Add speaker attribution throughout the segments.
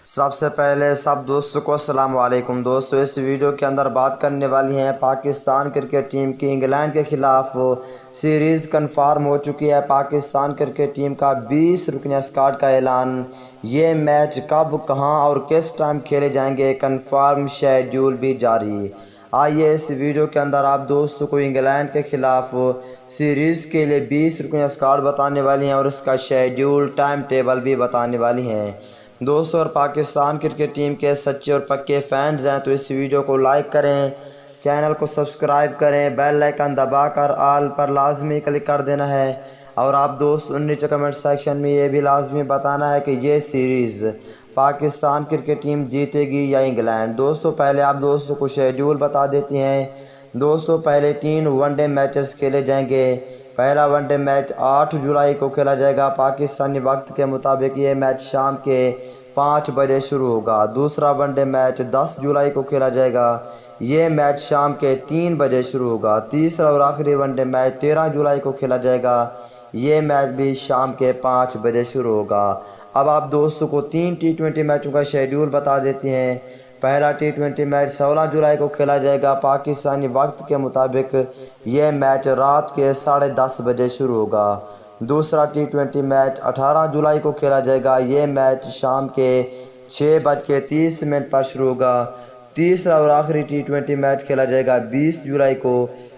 Speaker 1: سب سے پہلے سب دوستوں کو السلام علیکم دوستو، اس ویڈیو کے اندر بات کرنے والی ہیں پاکستان کرکٹ ٹیم کی انگلینڈ کے خلاف سیریز کنفارم ہو چکی ہے۔ پاکستان کرکٹ ٹیم کا 20 رکنی اسکواڈ کا اعلان۔ یہ میچ کب، کہاں اور کس ٹائم کھیلے جائیں گے، کنفارم شیڈیول بھی جاری۔ آئیے اس ویڈیو کے اندر آپ دوستوں کو انگلینڈ کے خلاف سیریز کے لیے 20 رکنی اسکواڈ بتانے والی ہیں اور اس کا شیڈیول، ٹائم ٹیبل بھی بتانے والی ہیں دوستو۔ اور پاکستان کرکٹ ٹیم کے سچے اور پکے فینز ہیں تو اس ویڈیو کو لائک کریں، چینل کو سبسکرائب کریں، بیل آئیکن دبا کر آل پر لازمی کلک کر دینا ہے، اور آپ دوست نیچے کمنٹ سیکشن میں یہ بھی لازمی بتانا ہے کہ یہ سیریز پاکستان کرکٹ ٹیم جیتے گی یا انگلینڈ۔ دوستو پہلے آپ دوستوں کو شیڈیول بتا دیتے ہیں دوستو۔ پہلے 3 ون ڈے میچز کھیلے جائیں گے۔ پہلا ون ڈے میچ 8 جولائی کو کھیلا جائے گا پاکستانی وقت کے مطابق۔ یہ میچ شام کے 5 بجے شروع ہوگا۔ دوسرا ون ڈے میچ 10 جولائی کو کھیلا جائے گا۔ یہ میچ شام کے 3 بجے شروع ہوگا۔ تیسرا اور آخری ون ڈے میچ 13 جولائی کو کھیلا جائے گا۔ یہ میچ بھی شام کے 5 بجے شروع ہوگا۔ اب آپ دوستوں کو 3 T20 میچوں کا شیڈیول بتا دیتے ہیں۔ پہلا T20 میچ 16 جولائی کو کھیلا جائے گا پاکستانی وقت کے مطابق۔ یہ میچ رات کے 10:30 بجے شروع ہوگا۔ دوسرا T20 میچ 18 جولائی کو کھیلا جائے گا۔ یہ میچ شام کے 6:30 پر شروع ہوگا۔ تیسرا اور آخری T20 میچ کھیلا جائے گا 20 جولائی کو۔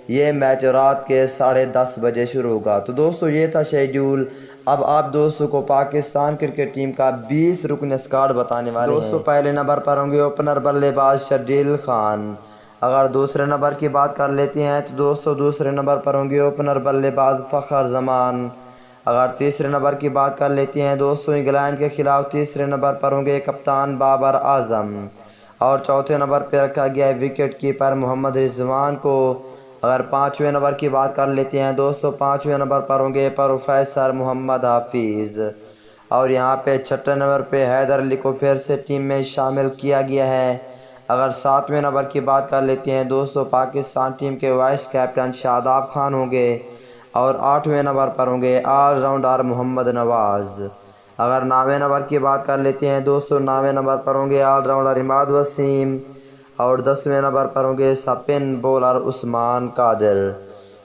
Speaker 1: یہ میچ رات کے 10:30 بجے شروع ہوگا۔ تو دوستو یہ تھا شیڈیول۔ اب آپ دوستوں کو پاکستان کرکٹ ٹیم کا 20 رکنی اسکواڈ بتانے والے ہیں دوستو۔ پہلے نمبر پر ہوں گے اوپنر بلے باز شرجیل خان۔ اگر دوسرے نمبر کی بات کر لیتے ہیں تو دوستو دوسرے نمبر پر ہوں گے اوپنر بلے باز فخر زمان۔ اگر تیسرے نمبر کی بات کر لیتے ہیں دوستو انگلینڈ کے خلاف تیسرے نمبر پر ہوں گے کپتان بابر اعظم، اور چوتھے نمبر پہ رکھا گیا ہے وکٹ کیپر محمد رضوان کو۔ اگر پانچویں نمبر کی بات کر لیتے ہیں دوستو پانچویں نمبر پر ہوں گے پروفیسر محمد حفیظ، اور یہاں پہ چھٹے نمبر پہ حیدر علی کو پھر سے ٹیم میں شامل کیا گیا ہے۔ اگر ساتویں نمبر کی بات کر لیتے ہیں دوستو پاکستان ٹیم کے وائس کیپٹن شاداب خان ہوں گے، اور 8ویں نمبر پر ہوں گے آل راؤنڈر محمد نواز۔ اگر 9ویں نمبر کی بات کر لیتے ہیں دوستو 9ویں نمبر پر ہوں گے آل راؤنڈر عماد وسیم، اور 10ویں نمبر پر ہوں گے سپن بولر عثمان قادر۔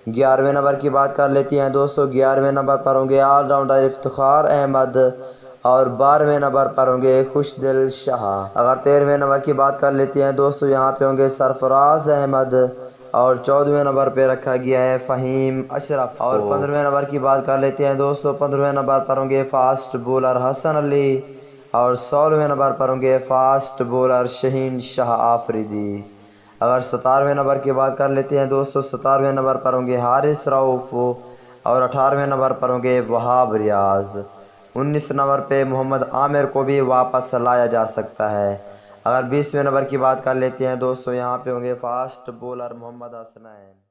Speaker 1: 11ویں نمبر کی بات کر لیتے ہیں دوستو 11ویں نمبر پر ہوں گے آل راؤنڈر افتخار احمد، اور 12ویں نمبر پر ہوں گے خوشدل شاہ۔ اگر 13ویں نمبر کی بات کر لیتے ہیں دوستو یہاں پہ ہوں گے سرفراز احمد، اور 14ویں نمبر پہ رکھا گیا ہے فہیم اشرف۔ اور 15ویں نمبر کی بات کر لیتے ہیں دوستو 15ویں نمبر پر ہوں گے فاسٹ بولر حسن علی، اور 16ویں نمبر پر ہوں گے فاسٹ بولر شہین شاہ آفریدی۔ اگر 17ویں نمبر کی بات کر لیتے ہیں دوستو 17ویں نمبر پر ہوں گے حارث رؤف، اور 18ویں نمبر پر ہوں گے وہاب ریاض۔ 19 نمبر پہ محمد عامر کو بھی واپس لایا جا سکتا ہے۔ اگر 20ویں نمبر کی بات کر لیتے ہیں دوستو یہاں پہ ہوں گے فاسٹ بولر محمد حسنین۔